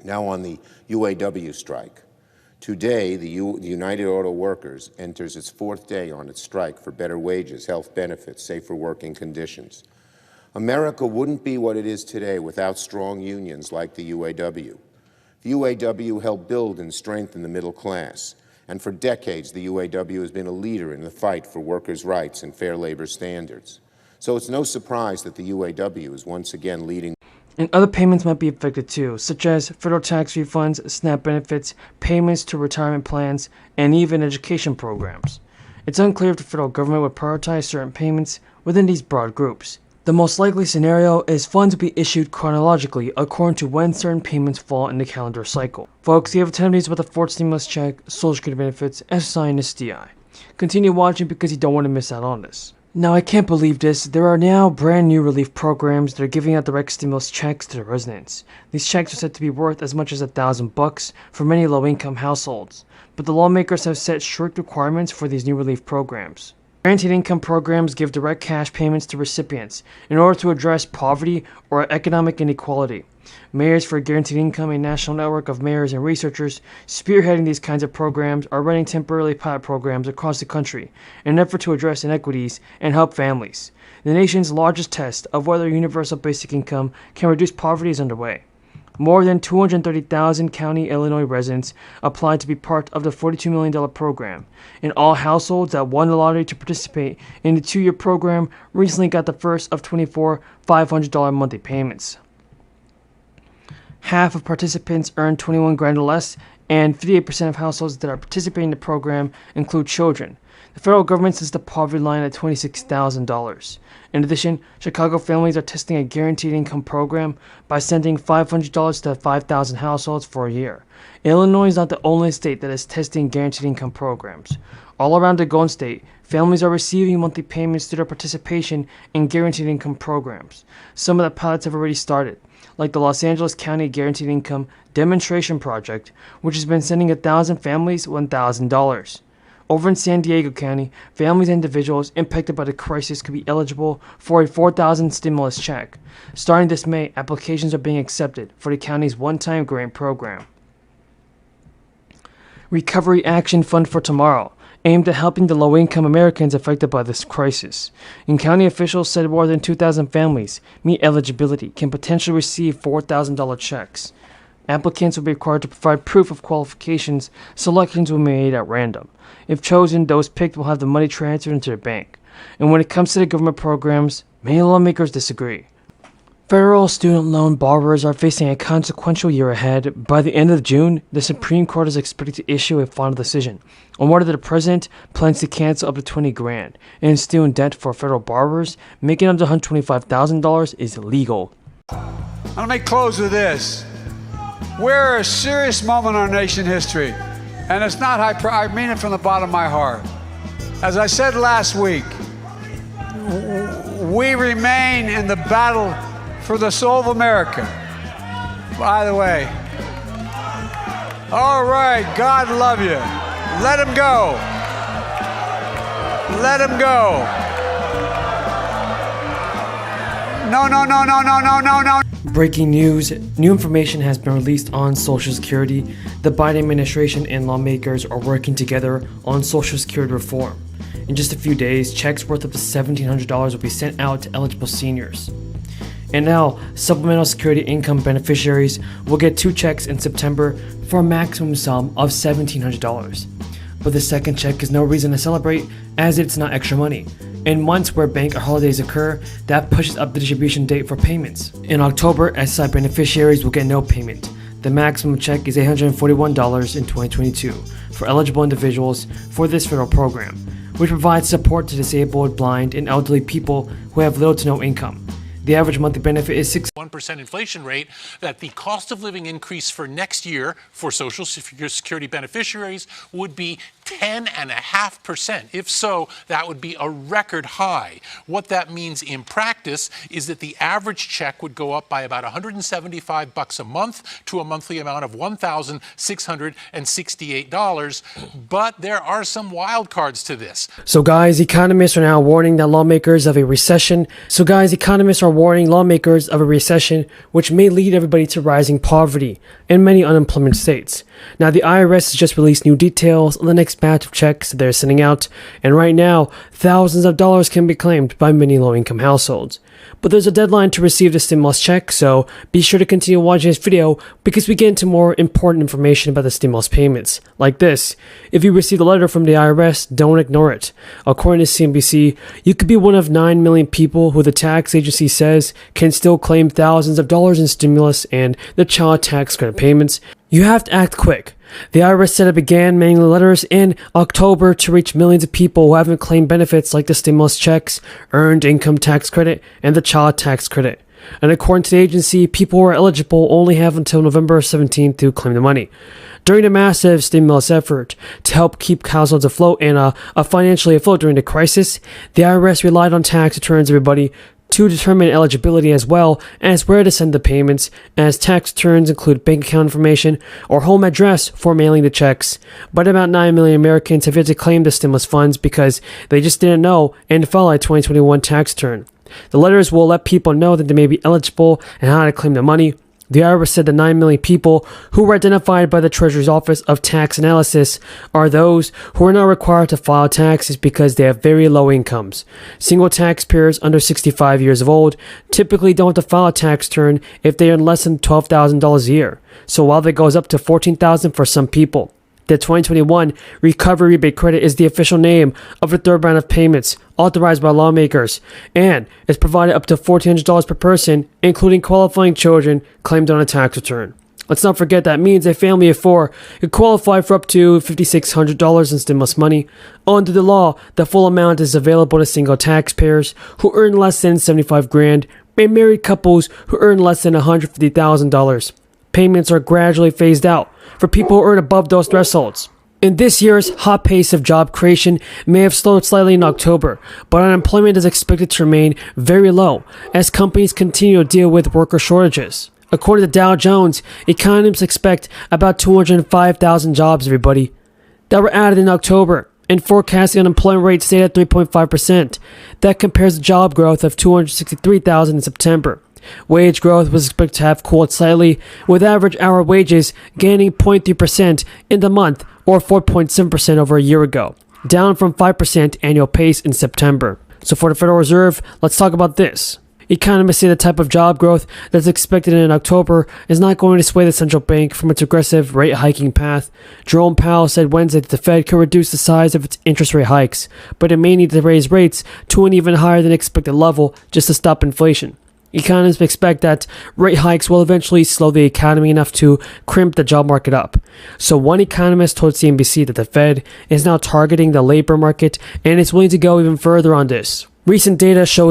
Now on the UAW strike. Today, the United Auto Workers enters its 4th day on its strike for better wages, health benefits, safer working conditions. America wouldn't be what it is today without strong unions like the UAW. The UAW helped build and strengthen the middle class, and for decades the UAW has been a leader in the fight for workers' rights and fair labor standards. So it's no surprise that the UAW is once again leading. And other payments might be affected too, such as federal tax refunds, SNAP benefits, payments to retirement plans, and even education programs. It's unclear if the federal government would prioritize certain payments within these broad groups. The most likely scenario is funds will be issued chronologically according to when certain payments fall in the calendar cycle. Folks, you have a ton of news about the fourth stimulus check, Social Security benefits, SSI, and SDI. Continue watching because you don't want to miss out on this. Now, I can't believe this. There are now brand new relief programs that are giving out direct stimulus checks to the residents. These checks are said to be worth as much as $1,000 for many low-income households. But the lawmakers have set strict requirements for these new relief programs. Guaranteed income programs give direct cash payments to recipients in order to address poverty or economic inequality. Mayors for Guaranteed Income, a national network of mayors and researchers spearheading these kinds of programs, are running temporary pilot programs across the country in an effort to address inequities and help families. The nation's largest test of whether universal basic income can reduce poverty is underway. More than 230,000 county Illinois residents applied to be part of the $42 million program, and all households that won the lottery to participate in the 2-year program recently got the first of 24 $500 monthly payments. Half of participants earn $21,000 or less, and 58% of households that are participating in the program include children. The federal government sets the poverty line at $26,000. In addition, Chicago families are testing a guaranteed income program by sending $500 to 5,000 households for a year. Illinois is not the only state that is testing guaranteed income programs. All around the Golden State, families are receiving monthly payments through their participation in guaranteed income programs. Some of the pilots have already started, like the Los Angeles County Guaranteed Income Demonstration Project, which has been sending 1,000 families $1,000. Over in San Diego County, families and individuals impacted by the crisis could be eligible for a $4,000 stimulus check. Starting this May, applications are being accepted for the county's one-time grant program. Recovery Action Fund for Tomorrow, aimed at helping the low-income Americans affected by this crisis. And county officials said more than 2,000 families meet eligibility can potentially receive $4,000 checks. Applicants will be required to provide proof of qualifications. Selections will be made at random. If chosen, those picked will have the money transferred into their bank. And when it comes to the government programs, many lawmakers disagree. Federal student loan borrowers are facing a consequential year ahead. By the end of June, the Supreme Court is expected to issue a final decision on whether the president plans to cancel up to $20,000 in student debt for federal borrowers. Making up to $125,000 is illegal. Let me close with this. We're a serious moment in our nation history, and it's not I mean it from the bottom of my heart. As I said last week, we remain in the battle for the soul of America. By the way, all right, God love you. Let him go. Let him go. No, no, no, no, no, no, no, no. Breaking news, new information has been released on Social Security. The Biden administration and lawmakers are working together on Social Security reform. In just a few days, checks worth up to $1,700 will be sent out to eligible seniors. And now, supplemental security income beneficiaries will get 2 checks in September for a maximum sum of $1,700. But the second check is no reason to celebrate, as it's not extra money. In months where bank or holidays occur, that pushes up the distribution date for payments. In October, SSI beneficiaries will get no payment. The maximum check is $841 in 2022 for eligible individuals for this federal program, which provides support to disabled, blind, and elderly people who have little to no income. The average monthly benefit is 1% inflation rate, that the cost of living increase for next year for Social Security beneficiaries would be 10.5%. If so, that would be a record high. What that means in practice is that the average check would go up by about $175 a month to a monthly amount of $1,668. But there are some wild cards to this. So guys, economists are now warning lawmakers of a recession, which may lead everybody to rising poverty in many unemployment states. Now, the IRS has just released new details on the next batch of checks that they're sending out, and right now, thousands of dollars can be claimed by many low-income households. But there's a deadline to receive the stimulus check, so be sure to continue watching this video because we get into more important information about the stimulus payments. Like this: if you receive a letter from the IRS, don't ignore it. According to CNBC, you could be one of 9 million people who the tax agency says can still claim thousands of dollars in stimulus and the child tax credit payments. You have to act quick. The IRS said it began mailing the letters in October to reach millions of people who haven't claimed benefits like the stimulus checks, earned income tax credit, and the child tax credit. And according to the agency, people who are eligible only have until November 17th to claim the money. During the massive stimulus effort to help keep households afloat and financially afloat during the crisis, the IRS relied on tax returns, everybody, to determine eligibility as well as where to send the payments, as tax returns include bank account information or home address for mailing the checks. But about 9 million Americans have yet to claim the stimulus funds because they just didn't know and file a 2021 tax return. The letters will let people know that they may be eligible and how to claim the money. The IRS said the 9 million people who were identified by the Treasury's Office of Tax Analysis are those who are not required to file taxes because they have very low incomes. Single taxpayers under 65 years of old typically don't have to file a tax return if they earn less than $12,000 a year, so while that goes up to $14,000 for some people. The 2021 Recovery Rebate Credit is the official name of the third round of payments authorized by lawmakers, and is provided up to $1,400 per person, including qualifying children claimed on a tax return. Let's not forget that means a family of 4 could qualify for up to $5,600 in stimulus money. Under the law, the full amount is available to single taxpayers who earn less than $75,000 and married couples who earn less than $150,000. Payments are gradually phased out for people who earn above those thresholds. In this year's hot pace of job creation may have slowed slightly in October, but unemployment is expected to remain very low as companies continue to deal with worker shortages. According to Dow Jones, economists expect about 205,000 jobs, everybody, that were added in October, and forecasting unemployment rate stayed at 3.5%. That compares to job growth of 263,000 in September. Wage growth was expected to have cooled slightly, with average hour wages gaining 0.3% in the month, or 4.7% over a year ago, down from 5% annual pace in September. So for the Federal Reserve, let's talk about this. Economists say the type of job growth that's expected in October is not going to sway the central bank from its aggressive rate hiking path. Jerome Powell said Wednesday that the Fed could reduce the size of its interest rate hikes, but it may need to raise rates to an even higher than expected level just to stop inflation. Economists expect that rate hikes will eventually slow the economy enough to crimp the job market up. So one economist told CNBC that the Fed is now targeting the labor market and is willing to go even further on this. Recent data shows